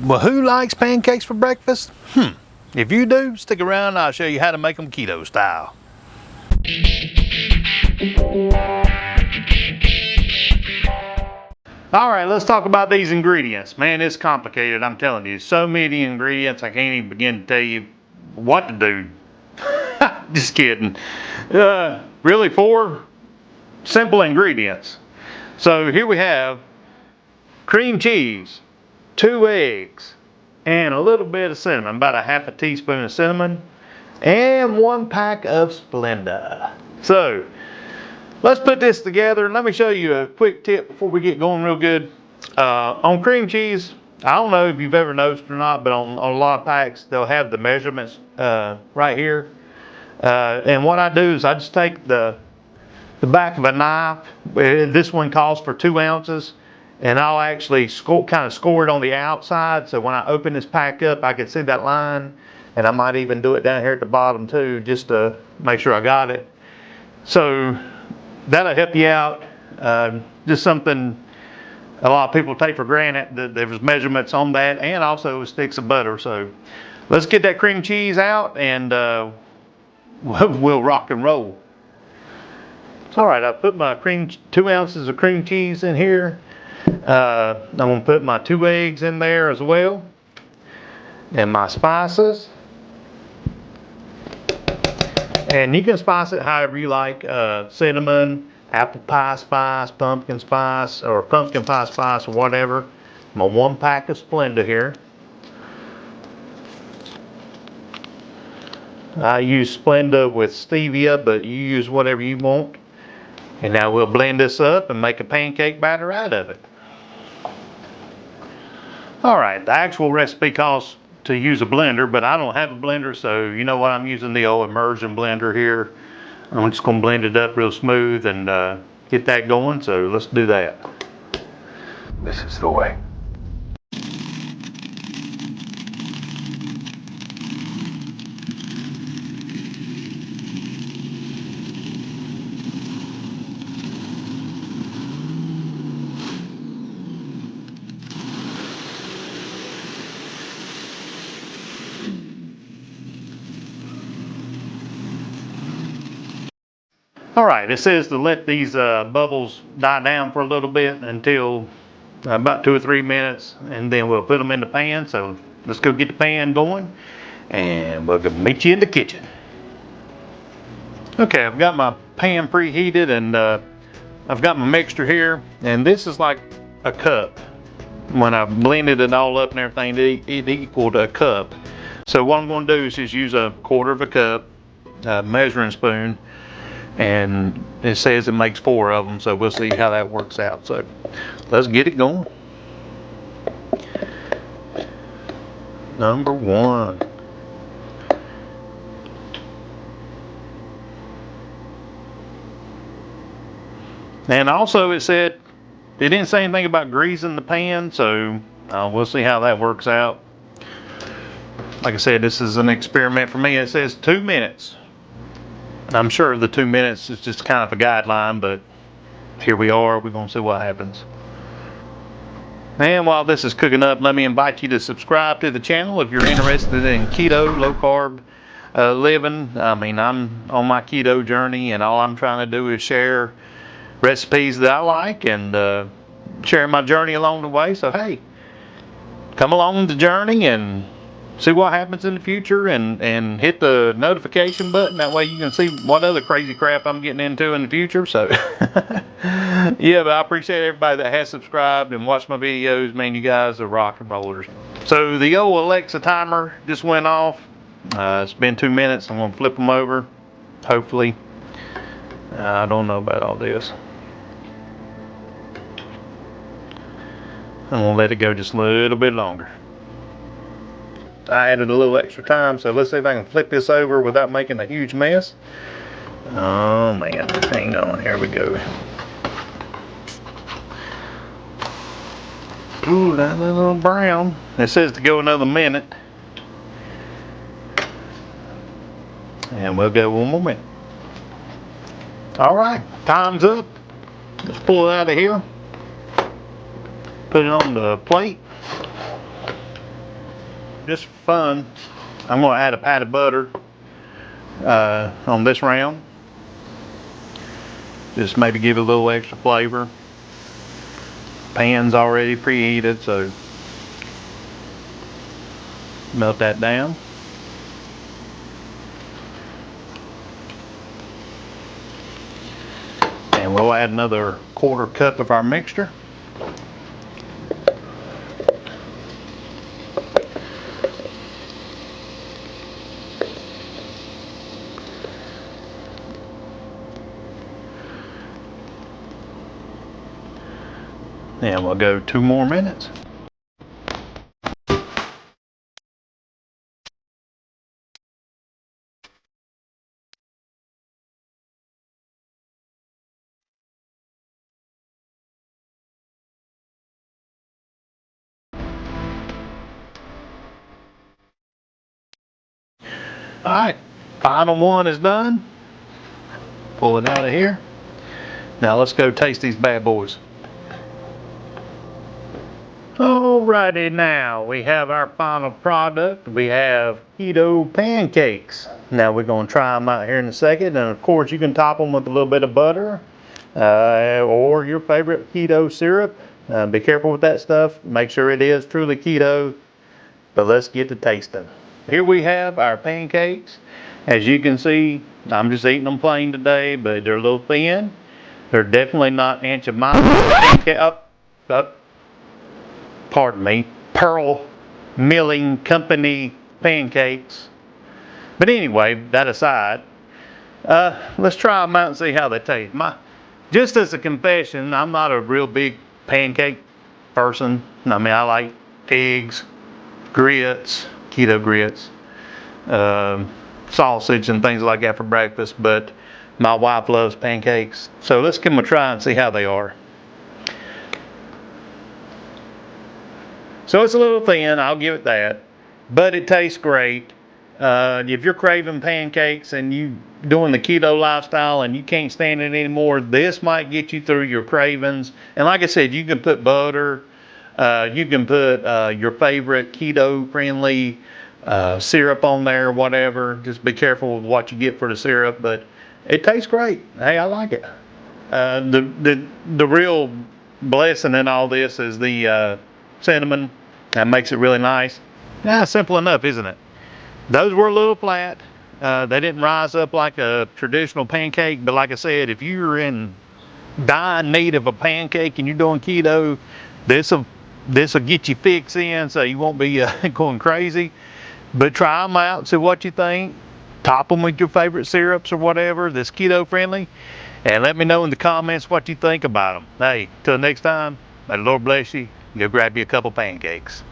Well, who likes pancakes for breakfast? If you do, stick around. I'll show you how to make them keto style. All right, let's talk about these ingredients. Man, it's complicated. I'm telling you, so many ingredients. I can't even begin to tell you what to do. Just kidding. Really 4 simple ingredients. So here we have cream cheese, 2 eggs, and a little bit of cinnamon, about a half a teaspoon of cinnamon, and 1 pack of Splenda. So let's put this together. Let me show you a quick tip before we get going real good. On cream cheese, I don't know if you've ever noticed or not, but on a lot of packs, they'll have the measurements right here. And what I do is I just take the back of a knife. This one calls for 2 ounces. And I'll actually kind of score it on the outside, so when I open this pack up, I can see that line. And I might even do it down here at the bottom too, just to make sure I got it. So that'll help you out. Just something a lot of people take for granted, that there's measurements on that, and also sticks of butter. So let's get that cream cheese out, and we'll rock and roll. All right, I put my 2 ounces of cream cheese in here. I'm going to put my 2 eggs in there as well, and my spices. And you can spice it however you like. Cinnamon, apple pie spice, pumpkin spice, or pumpkin pie spice, or whatever. My 1 pack of Splenda here. I use Splenda with stevia, but you use whatever you want. And now we'll blend this up and make a pancake batter out of it. All right, the actual recipe calls to use a blender, but I don't have a blender, so you know what, I'm using the old immersion blender here. I'm just gonna blend it up real smooth and get that going, so let's do that. This is the way. All right, it says to let these bubbles die down for a little bit until about 2 or 3 minutes, and then we'll put them in the pan. So let's go get the pan going, and we'll meet you in the kitchen. Okay, I've got my pan preheated, and I've got my mixture here, and this is like a cup. When I blended it all up and everything, it equaled a cup. So what I'm going to do is just use a 1/4 of a cup, measuring spoon, and it says it makes 4 of them, so we'll see how that works out. So let's get it going. Number 1. And also it said, it didn't say anything about greasing the pan, so we'll see how that works out. Like I said, this is an experiment for me. It says 2 minutes. I'm sure the 2 minutes is just kind of a guideline, but here we are. We're going to see what happens. And while this is cooking up, let me invite you to subscribe to the channel if you're interested in keto, low carb living. I mean, I'm on my keto journey, and all I'm trying to do is share recipes that I like and share my journey along the way. So hey, come along the journey and see what happens in the future, and hit the notification button. That way you can see what other crazy crap I'm getting into in the future. So yeah, but I appreciate everybody that has subscribed and watched my videos. Man, you guys are rock and rollers. So the old Alexa timer just went off. It's been 2 minutes. I'm gonna flip them over, hopefully. I don't know about all this. I'm gonna let it go just a little bit longer. I added a little extra time, so let's see if I can flip this over without making a huge mess. Oh man, hang on, here we go. Ooh, that's a little brown. It says to go another minute. And we'll go 1 more minute. All right, time's up. Let's pull it out of here. Put it on the plate. just for fun, I'm going to add a pat of butter on this round. Just maybe give it a little extra flavor. Pan's already preheated, so melt that down. And we'll add another 1/4 cup of our mixture. And we'll go 2 more minutes. Alright, final one is done. Pull it out of here. Now let's go taste these bad boys. Alrighty, now we have our final product. We have keto pancakes. Now we're going to try them out here in a second, and of course you can top them with a little bit of butter or your favorite keto syrup. Be careful with that stuff. Make sure it is truly keto. But let's get to tasting. Here we have our pancakes. As you can see, I'm just eating them plain today, but they're a little thin. They're definitely not Aunt Jemima's pardon me, Pearl Milling Company pancakes. But anyway, that aside, let's try them out and see how they taste. Just as a confession, I'm not a real big pancake person. I mean, I like eggs, grits, keto grits, sausage and things like that for breakfast, but my wife loves pancakes. So let's give them a try and see how they are. So it's a little thin, I'll give it that, but it tastes great. If you're craving pancakes and you doing the keto lifestyle and you can't stand it anymore, this might get you through your cravings. And like I said, you can put butter, you can put your favorite keto-friendly syrup on there, whatever. Just be careful with what you get for the syrup, but it tastes great. Hey, I like it. The real blessing in all this is the cinnamon. That makes it really nice. Yeah, simple enough, isn't it? Those were a little flat. They didn't rise up like a traditional pancake, but like I said, if you're in dire need of a pancake and you're doing keto, this'll get you fixed in, so you won't be going crazy. But try them out, see what you think. Top them with your favorite syrups or whatever that's keto friendly, and let me know in the comments what you think about them. Hey, till next time, may the Lord bless you. Go grab you a couple pancakes.